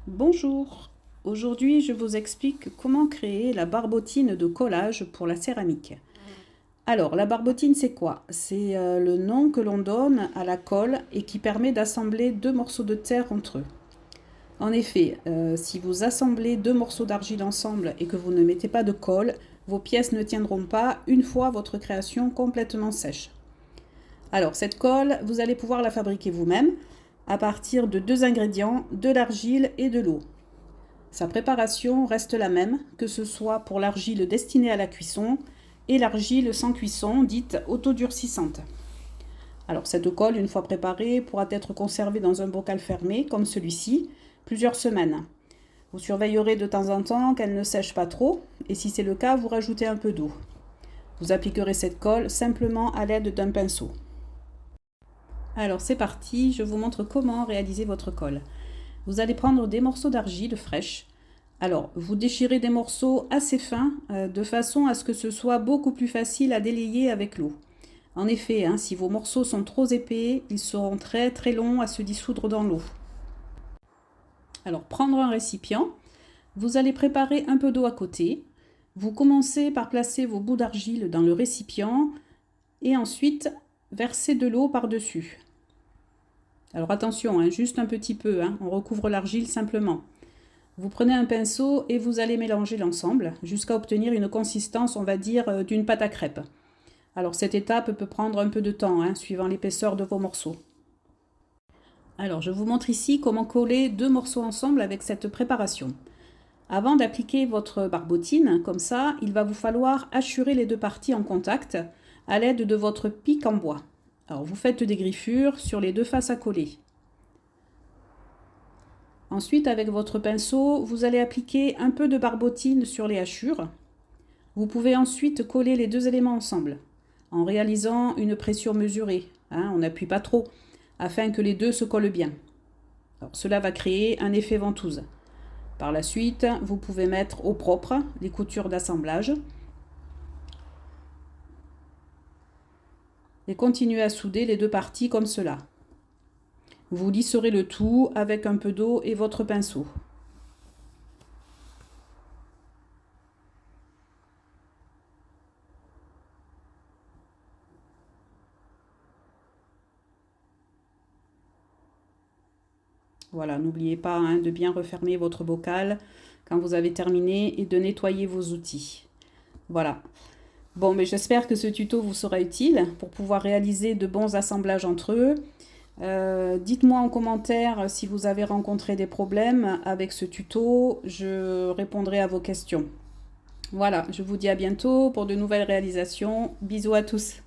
Bonjour, aujourd'hui je vous explique comment créer la barbotine de collage pour la céramique. Alors la barbotine c'est quoi? C'est le nom que l'on donne à la colle et qui permet d'assembler deux morceaux de terre entre eux. En effet, si vous assemblez deux morceaux d'argile ensemble et que vous ne mettez pas de colle, vos pièces ne tiendront pas une fois votre création complètement sèche. Alors cette colle, vous allez pouvoir la fabriquer vous-même à partir de deux ingrédients, de l'argile et de l'eau. Sa préparation reste la même, que ce soit pour l'argile destinée à la cuisson et l'argile sans cuisson, dite autodurcissante. Alors cette colle, une fois préparée, pourra être conservée dans un bocal fermé, comme celui-ci, plusieurs semaines. Vous surveillerez de temps en temps qu'elle ne sèche pas trop, et si c'est le cas, vous rajoutez un peu d'eau. Vous appliquerez cette colle simplement à l'aide d'un pinceau. Alors c'est parti, je vous montre comment réaliser votre colle. Vous allez prendre des morceaux d'argile fraîche. Alors, vous déchirez des morceaux assez fins de façon à ce que ce soit beaucoup plus facile à délayer avec l'eau. En effet, si vos morceaux sont trop épais, ils seront très très longs à se dissoudre dans l'eau. Alors, prendre un récipient, vous allez préparer un peu d'eau à côté. Vous commencez par placer vos bouts d'argile dans le récipient et ensuite verser de l'eau par-dessus. Alors attention, juste un petit peu, on recouvre l'argile simplement. Vous prenez un pinceau et vous allez mélanger l'ensemble jusqu'à obtenir une consistance, on va dire, d'une pâte à crêpes. Alors cette étape peut prendre un peu de temps, suivant l'épaisseur de vos morceaux. Alors je vous montre ici comment coller deux morceaux ensemble avec cette préparation. Avant d'appliquer votre barbotine, comme ça, il va vous falloir assurer les deux parties en contact à l'aide de votre pic en bois. Alors vous faites des griffures sur les deux faces à coller. Ensuite, avec votre pinceau, vous allez appliquer un peu de barbotine sur les hachures. Vous pouvez ensuite coller les deux éléments ensemble en réalisant une pression mesurée. On n'appuie pas trop afin que les deux se collent bien. Alors, cela va créer un effet ventouse. Par la suite, vous pouvez mettre au propre les coutures d'assemblage et continuer à souder les deux parties comme cela. Vous lisserez le tout avec un peu d'eau et votre pinceau. Voilà, n'oubliez pas de bien refermer votre bocal quand vous avez terminé et de nettoyer vos outils. Voilà. Bon, mais j'espère que ce tuto vous sera utile pour pouvoir réaliser de bons assemblages entre eux. Dites-moi en commentaire si vous avez rencontré des problèmes avec ce tuto, je répondrai à vos questions. Voilà, je vous dis à bientôt pour de nouvelles réalisations. Bisous à tous.